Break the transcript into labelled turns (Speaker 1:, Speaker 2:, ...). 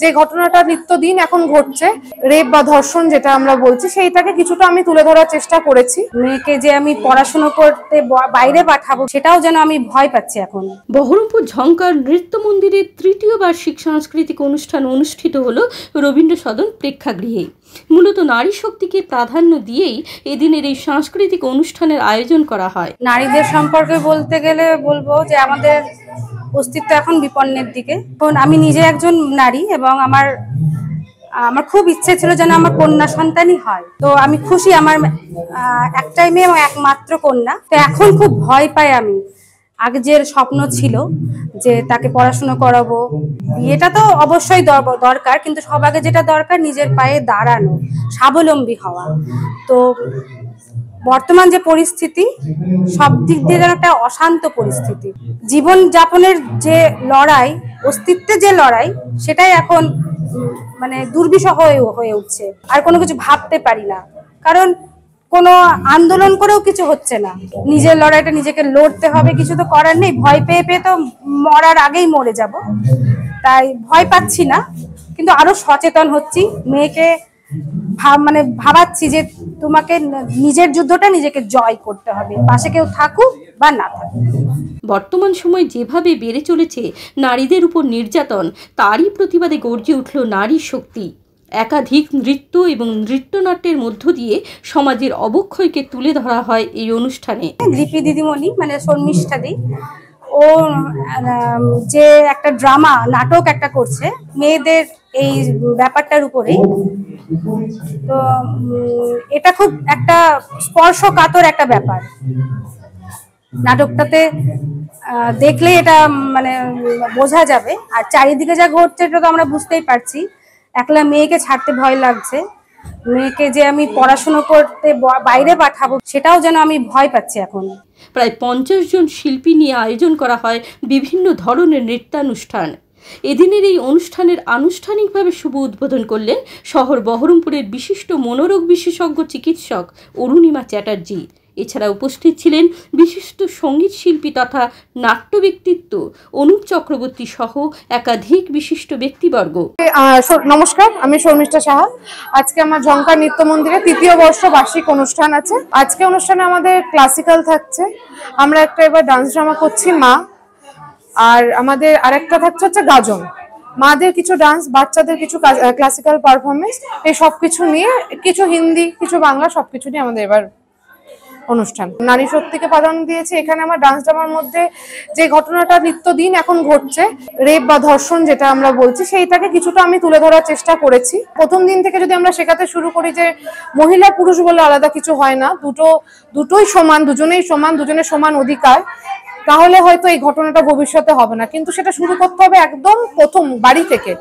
Speaker 1: যে ঘটনাটা নিত্যদিন এখন ঘটছে, রেপ বা ধর্ষণ যেটা আমরা বলছি, সেইটাকে কিছুটা আমি তুলে ধরার চেষ্টা করেছি।
Speaker 2: মেয়েকে যে আমি পড়াশোনা করতে বাইরে পাঠাবো সেটাও যেন আমি ভয় পাচ্ছি এখন।
Speaker 3: বহরমপুর ঝংকার নৃত্য মন্দিরের তৃতীয় বার্ষিক সাংস্কৃতিক অনুষ্ঠান অনুষ্ঠিত হলো রবীন্দ্র সদন প্রেক্ষাগৃহে। মূলত নারী শক্তিকে প্রাধান্য দিয়েই এদিনের এই সাংস্কৃতিক অনুষ্ঠানের আয়োজন করা হয়।
Speaker 2: নারীদের সম্পর্কে বলতে গেলে বলবো যে আমাদের অস্তিত্ব এখন বিপন্নের দিকে। কারণ আমি নিজে একজন নারী এবং আমার খুব ইচ্ছে ছিল যেন আমার কন্যা সন্তানই হয়। তো আমি খুশি, আমার একটাই মেয়ে এবং একমাত্র কন্যা। তো এখন খুব ভয় পাই আমি। আগে যে স্বপ্ন ছিল যে তাকে পড়াশোনা করাবো, বিয়েটা তো অবশ্যই দরকার, কিন্তু সব আগে যেটা দরকার নিজের পায়ে দাঁড়ানো, স্বাবলম্বী হওয়া। তো বর্তমান যে পরিস্থিতি, সব দিক দিয়ে যেন একটা অশান্ত পরিস্থিতি। জীবন যাপনের যে লড়াই, অস্তিত্বের যে লড়াই, সেটাই এখন মানে দুর্বিষহ হয়ে উঠছে। আর কোনো কিছু ভাবতে পারি না, কারণ কোনো আন্দোলন করেও কিছু হচ্ছে না। নিজের লড়াইটা নিজেকে লড়তে হবে, কিছু তো করার নেই। ভয় পেয়ে পেয়ে তো মরার আগেই মরে যাব, তাই ভয় পাচ্ছি না, কিন্তু আরো সচেতন হচ্ছি। মেয়েকে ভাবাচ্ছি যে তোমাকে নিজের যুদ্ধটা নিজেকে জয় করতে হবে, পাশে কেউ থাকুক বা না থাকুক।
Speaker 3: বর্তমান সময়ে যেভাবে বেড়ে চলেছে নারীদের উপর নির্যাতন, তারই প্রতিবাদে গর্জে উঠল নারী শক্তি। একাধিক নৃত্য এবং নৃত্যনাট্যের মধ্য দিয়ে সমাজের অবক্ষয়কে তুলে ধরা হয় এই অনুষ্ঠানে।
Speaker 2: লিপি দিদিমণি মানে শর্মিষ্ঠা দি, ও যে একটা ড্রামা নাটক একটা করছে মেয়েদের এই ব্যাপারটার উপরে। তো এটা খুব একটা স্পর্শকাতর একটা ব্যাপার। নাটকটাতে দেখলে এটা মানে বোঝা যাবে। আর চারিদিকে যা ঘটছে এটা তো আমরা বুঝতেই পারছি। একলা মেয়েকে ছাড়তে ভয় লাগছে, মেয়েকে যে আমি পড়াশোনা করতে বাইরে পাঠাবো সেটাও যেন আমি ভয় পাচ্ছি এখন।
Speaker 3: প্রায় 50 জন শিল্পী নিয়ে আয়োজন করা হয় বিভিন্ন ধরনের নৃত্যানুষ্ঠান। এদিনের এই অনুষ্ঠানের আনুষ্ঠানিকভাবে শুভ উদ্বোধন করলেন শহর বহরমপুরের বিশিষ্ট মনোরোগ বিশেষজ্ঞ চিকিৎসক অরুণিমা চ্যাটার্জি। এছাড়া উপস্থিত ছিলেন বিশিষ্ট সঙ্গীত শিল্পী তথা নাট্য ব্যক্তিত্ব অনুপ চক্রবর্তী সহ একাধিক বিশিষ্ট ব্যক্তিবর্গ।
Speaker 1: নমস্কার, আমি শর্মিষ্ঠা সাহা। আজকে আমার ঝংকার নৃত্য মন্দিরে তৃতীয় বর্ষ বার্ষিক অনুষ্ঠান আছে। আজকে অনুষ্ঠানে আমাদের ক্লাসিক্যাল থাকছে, আমরা একটা এবার ডান্স ড্রামা করছি মা, আর আমাদের আরেকটা থাকছে হচ্ছে গাজন। মাদের কিছু ডান্স, বাচ্চাদের কিছু ক্লাসিক্যাল পারফরমেন্স, এই সবকিছু নিয়ে, কিছু হিন্দি কিছু বাংলা, সবকিছু নিয়ে আমাদের এবার অনুষ্ঠান। নারী শক্তিকে প্রাধান্য দিয়েছে। এখানে আমার ডান্স ড্রামার মধ্যে যে ঘটনাটা নিত্যদিন এখন ঘটছে, রেপ বা ধর্ষণ যেটা আমরা বলছি, সেইটাকে কিছুটা আমি তুলে ধরার চেষ্টা করেছি। প্রথম দিন থেকে যদি আমরা শেখাতে শুরু করি যে মহিলা পুরুষ বলে আলাদা কিছু হয় না, দুটোই সমান, দুজনেই সমান, দুজনের সমান অধিকার, তাহলে হয়তো এই ঘটনাটা ভবিষ্যতে হবে না। কিন্তু সেটা শুরু করতে হবে একদম প্রথম বাড়ি থেকে।